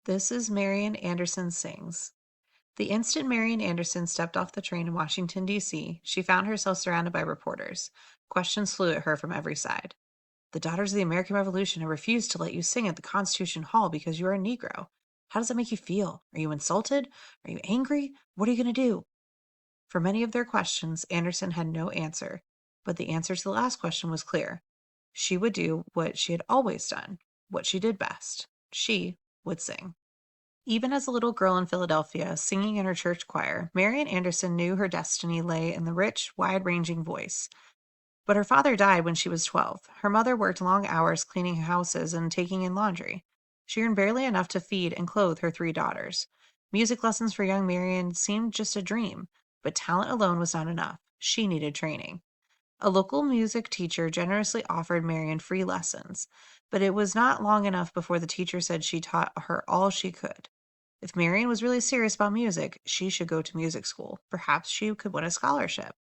This is Marian Anderson Sings. The instant Marian Anderson stepped off the train in Washington, D.C., she found herself surrounded by reporters. Questions flew at her from every side. The Daughters of the American Revolution have refused to let you sing at the Constitution Hall because you are a Negro. How does that make you feel? Are you insulted? Are you angry? What are you going to do? For many of their questions, Anderson had no answer, but the answer to the last question was clear. She would do what she had always done, what she did best. She would sing. Even as a little girl in Philadelphia, singing in her church choir, Marian Anderson knew her destiny lay in the rich, wide-ranging voice. But her father died when she was 12. Her mother worked long hours cleaning houses and taking in laundry. She earned barely enough to feed and clothe her three daughters. Music lessons for young Marian seemed just a dream, but talent alone was not enough. She needed training. A local music teacher generously offered Marian free lessons, but it was not long enough before the teacher said she taught her all she could. If Marian was really serious about music, she should go to music school. Perhaps she could win a scholarship.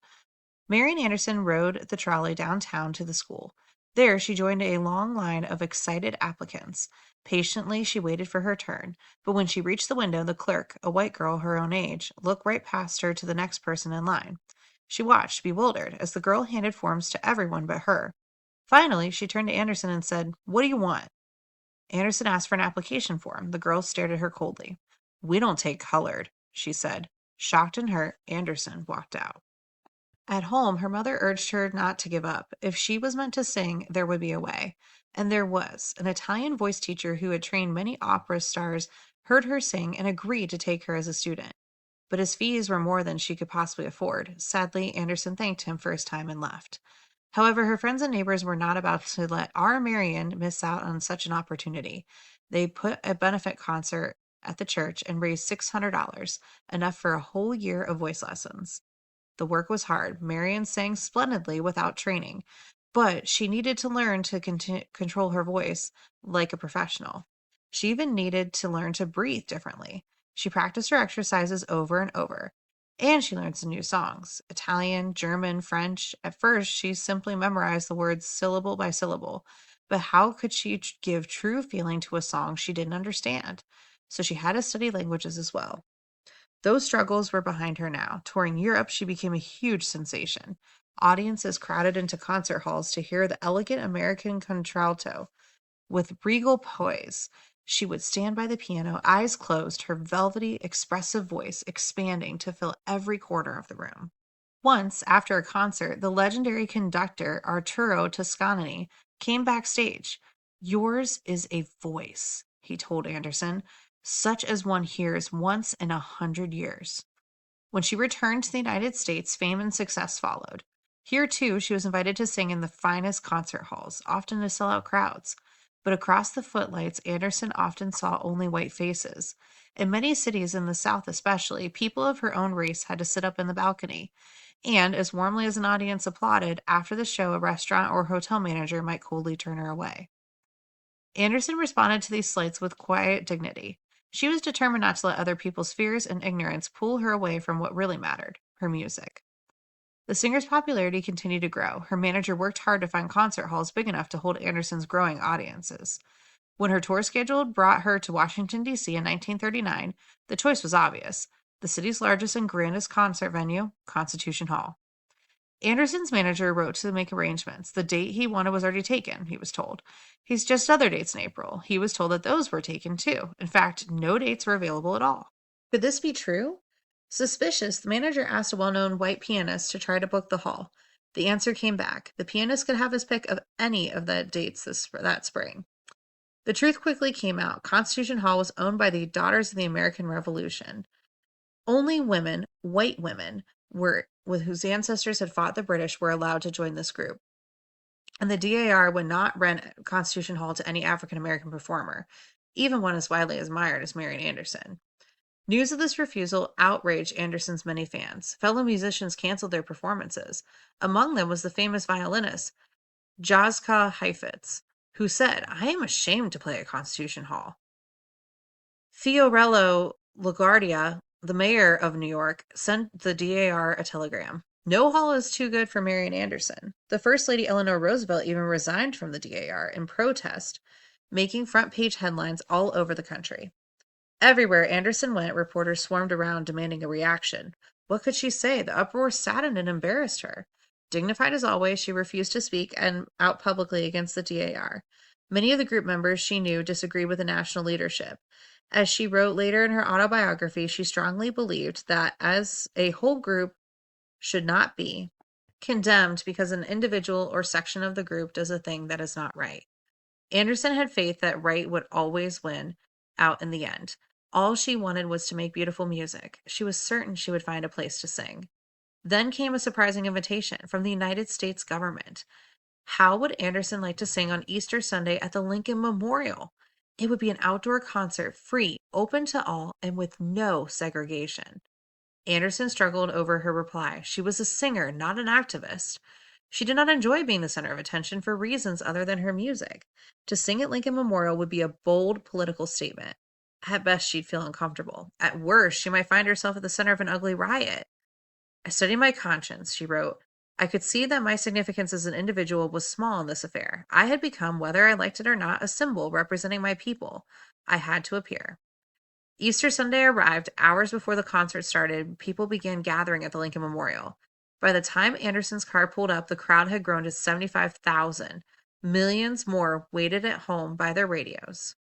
Marian Anderson rode the trolley downtown to the school. There, she joined a long line of excited applicants. Patiently, she waited for her turn, but when she reached the window, the clerk, a white girl her own age, looked right past her to the next person in line. She watched, bewildered, as the girl handed forms to everyone but her. Finally, she turned to Anderson and said, "What do you want?" Anderson asked for an application form. The girl stared at her coldly. "We don't take colored," she said. Shocked and hurt, Anderson walked out. At home, her mother urged her not to give up. If she was meant to sing, there would be a way. And there was. An Italian voice teacher who had trained many opera stars heard her sing and agreed to take her as a student. But his fees were more than she could possibly afford. Sadly, Anderson thanked him for his time and left. However, her friends and neighbors were not about to let our Marian miss out on such an opportunity. They put a benefit concert at the church and raised $600, enough for a whole year of voice lessons. The work was hard. Marian sang splendidly without training, but she needed to learn to control her voice like a professional. She even needed to learn to breathe differently. She practiced her exercises over and over, and she learned some new songs: Italian, German, French. At first, she simply memorized the words syllable by syllable, but how could she give true feeling to a song she didn't understand? So she had to study languages as well. Those struggles were behind her now. Touring Europe, she became a huge sensation. Audiences crowded into concert halls to hear the elegant American contralto. With regal poise, she would stand by the piano, eyes closed, her velvety, expressive voice expanding to fill every corner of the room. Once, after a concert, the legendary conductor Arturo Toscanini came backstage. "Yours is a voice," he told Anderson, "such as one hears once in 100 years." When she returned to the United States, fame and success followed. Here, too, she was invited to sing in the finest concert halls, often to sell out crowds. But across the footlights, Anderson often saw only white faces. In many cities in the South especially, people of her own race had to sit up in the balcony. And, as warmly as an audience applauded, after the show, a restaurant or hotel manager might coldly turn her away. Anderson responded to these slights with quiet dignity. She was determined not to let other people's fears and ignorance pull her away from what really mattered: her music. The singer's popularity continued to grow. Her manager worked hard to find concert halls big enough to hold Anderson's growing audiences. When her tour schedule brought her to Washington, D.C. in 1939, the choice was obvious: the city's largest and grandest concert venue, Constitution Hall. Anderson's manager wrote to make arrangements. The date he wanted was already taken, he was told. He's just other dates in April. He was told that those were taken too. In fact, no dates were available at all. Could this be true? Suspicious, the manager asked a well-known white pianist to try to book the hall. The answer came back. The pianist could have his pick of any of the dates that spring. The truth quickly came out. Constitution Hall was owned by the Daughters of the American Revolution. Only women, white women, with whose ancestors had fought the British, were allowed to join this group. And the DAR would not rent Constitution Hall to any African American performer, even one as widely admired as Marian Anderson. News of this refusal outraged Anderson's many fans. Fellow musicians canceled their performances. Among them was the famous violinist Jazka Heifetz, who said, "I am ashamed to play at Constitution Hall." Fiorello LaGuardia, the mayor of New York, sent the DAR a telegram: "No hall is too good for Marian Anderson." The First Lady Eleanor Roosevelt even resigned from the DAR in protest, making front-page headlines all over the country. Everywhere Anderson went, reporters swarmed around demanding a reaction. What could she say? The uproar saddened and embarrassed her. Dignified as always, she refused to speak and out publicly against the DAR. Many of the group members she knew disagreed with the national leadership. As she wrote later in her autobiography, she strongly believed that as a whole group should not be condemned because an individual or section of the group does a thing that is not right. Anderson had faith that right would always win out in the end. All she wanted was to make beautiful music. She was certain she would find a place to sing. Then came a surprising invitation from the United States government. How would Anderson like to sing on Easter Sunday at the Lincoln Memorial? It would be an outdoor concert, free, open to all, and with no segregation. Anderson struggled over her reply. She was a singer, not an activist. She did not enjoy being the center of attention for reasons other than her music. To sing at Lincoln Memorial would be a bold political statement. At best, she'd feel uncomfortable. At worst, she might find herself at the center of an ugly riot. I studied my conscience, she wrote. I could see that my significance as an individual was small in this affair. I had become, whether I liked it or not, a symbol representing my people. I had to appear. Easter Sunday arrived. Hours before the concert started, people began gathering at the Lincoln Memorial. By the time Anderson's car pulled up, the crowd had grown to 75,000. Millions more waited at home by their radios.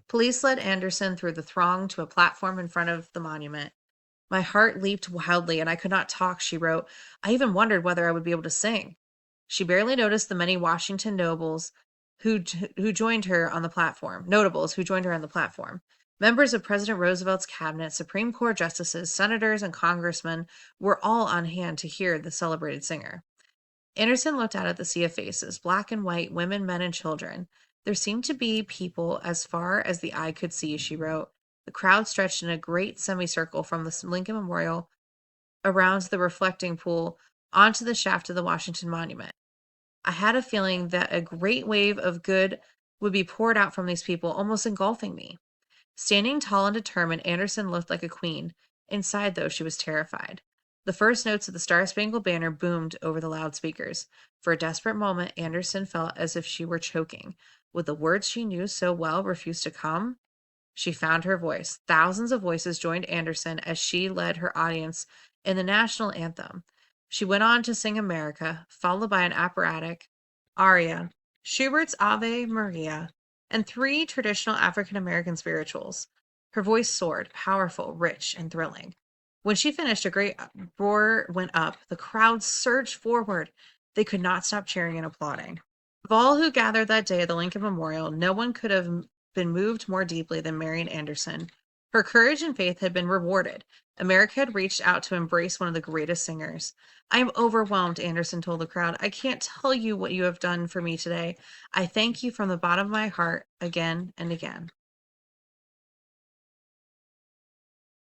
Police led Anderson through the throng to a platform in front of the monument. My heart leaped wildly, and I could not talk, she wrote. I even wondered whether I would be able to sing. She barely noticed the many Washington who joined her on the platform. Notables who joined her on the platform. Members of President Roosevelt's cabinet, Supreme Court justices, senators, and congressmen were all on hand to hear the celebrated singer. Anderson looked out at the sea of faces, black and white, women, men, and children. There seemed to be people as far as the eye could see, she wrote. The crowd stretched in a great semicircle from the Lincoln Memorial around the reflecting pool onto the shaft of the Washington Monument. I had a feeling that a great wave of good would be poured out from these people, almost engulfing me. Standing tall and determined, Anderson looked like a queen. Inside, though, she was terrified. The first notes of the Star-Spangled Banner boomed over the loudspeakers. For a desperate moment, Anderson felt as if she were choking. Would the words she knew so well refuse to come? She found her voice. Thousands of voices joined Anderson as she led her audience in the national anthem. She went on to sing America, followed by an operatic aria, Schubert's Ave Maria, and three traditional African American spirituals. Her voice soared, powerful, rich, and thrilling. When she finished, a great roar went up. The crowd surged forward. They could not stop cheering and applauding. Of all who gathered that day at the Lincoln Memorial, no one could have been moved more deeply than Marian Anderson. Her courage and faith had been rewarded. America had reached out to embrace one of the greatest singers. I am overwhelmed, Anderson told the crowd. I can't tell you what you have done for me today. I thank you from the bottom of my heart again and again.